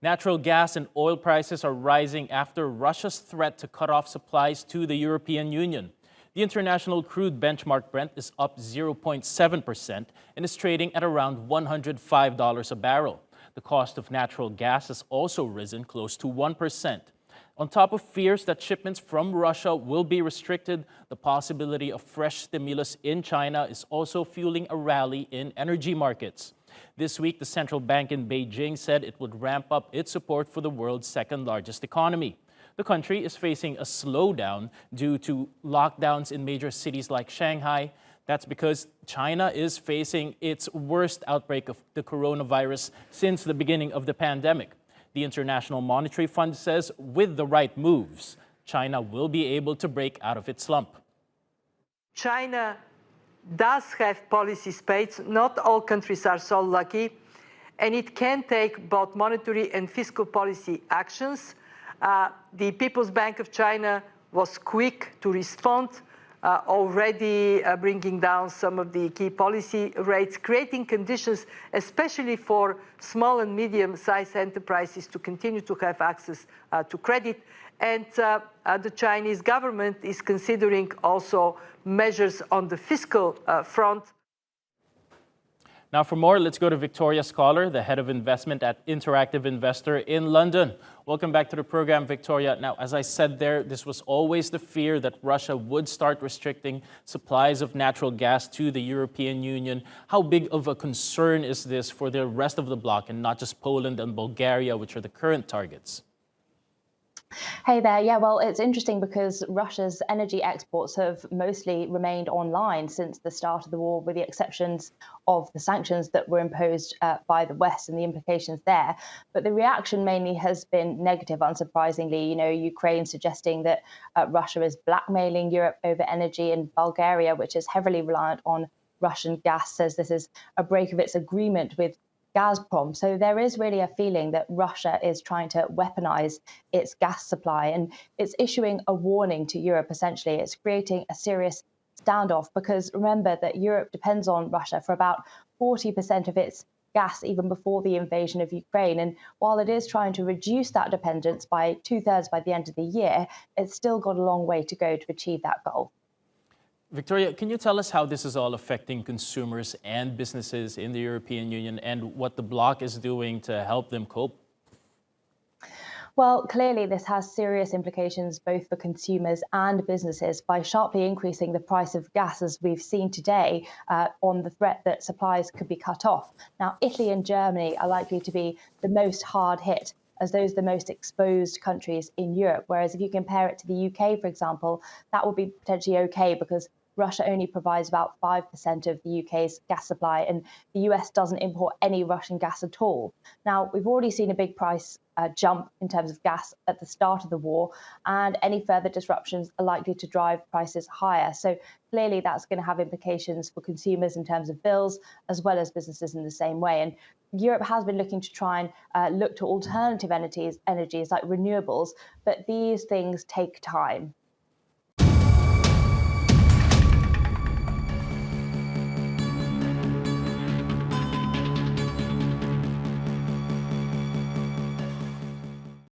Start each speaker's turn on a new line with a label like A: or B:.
A: Natural gas and oil prices are rising after Russia's threat to cut off supplies to the European Union. The international crude benchmark Brent is up 0.7% and is trading at around $105 a barrel. The cost of natural gas has also risen close to 1%. On top of fears that shipments from Russia will be restricted, the possibility of fresh stimulus in China is also fueling a rally in energy markets. This week, the central bank in Beijing said it would ramp up its support for the world's second largest economy. The country is facing a slowdown due to lockdowns in major cities like Shanghai. That's because China is facing its worst outbreak of the coronavirus since the beginning of the pandemic. The International Monetary Fund says with the right moves, China will be able to break out of its slump.
B: China does have policy space. Not all countries are so lucky, and it can take both monetary and fiscal policy actions. The People's Bank of China was quick to respond, already bringing down some of the key policy rates, creating conditions, especially for small and medium-sized enterprises, to continue to have access to credit. And the Chinese government is considering also measures on the fiscal front.
A: Now for more, let's go to Victoria Scholar, the head of investment at Interactive Investor in London. Welcome back to the program, Victoria. Now, as I said there, this was always the fear that Russia would start restricting supplies of natural gas to the European Union. How big of a concern is this for the rest of the bloc and not just Poland and Bulgaria, which are the current targets?
C: Hey there. Yeah, well, it's interesting because Russia's energy exports have mostly remained online since the start of the war, with the exceptions of the sanctions that were imposed by the West and the implications there. But the reaction mainly has been negative, unsurprisingly. You know, Ukraine suggesting that Russia is blackmailing Europe over energy, and Bulgaria, which is heavily reliant on Russian gas, says this is a break of its agreement with Gazprom. So there is really a feeling that Russia is trying to weaponize its gas supply, and it's issuing a warning to Europe, essentially. It's creating a serious standoff because remember that Europe depends on Russia for about 40% of its gas even before the invasion of Ukraine. And while it is trying to reduce that dependence by 2/3 by the end of the year, it's still got a long way to go to achieve that goal.
A: Victoria, can you tell us how this is all affecting consumers and businesses in the European Union and what the bloc is doing to help them cope?
C: Well, clearly this has serious implications both for consumers and businesses by sharply increasing the price of gas, as we've seen today, on the threat that supplies could be cut off. Now, Italy and Germany are likely to be the most hard hit, as those are the most exposed countries in Europe. Whereas if you compare it to the UK, for example, that would be potentially okay because Russia only provides about 5% of the UK's gas supply, and the US doesn't import any Russian gas at all. Now, we've already seen a big price jump in terms of gas at the start of the war, and any further disruptions are likely to drive prices higher. So clearly that's going to have implications for consumers in terms of bills, as well as businesses in the same way. And Europe has been looking to try and look to alternative energies like renewables, but these things take time.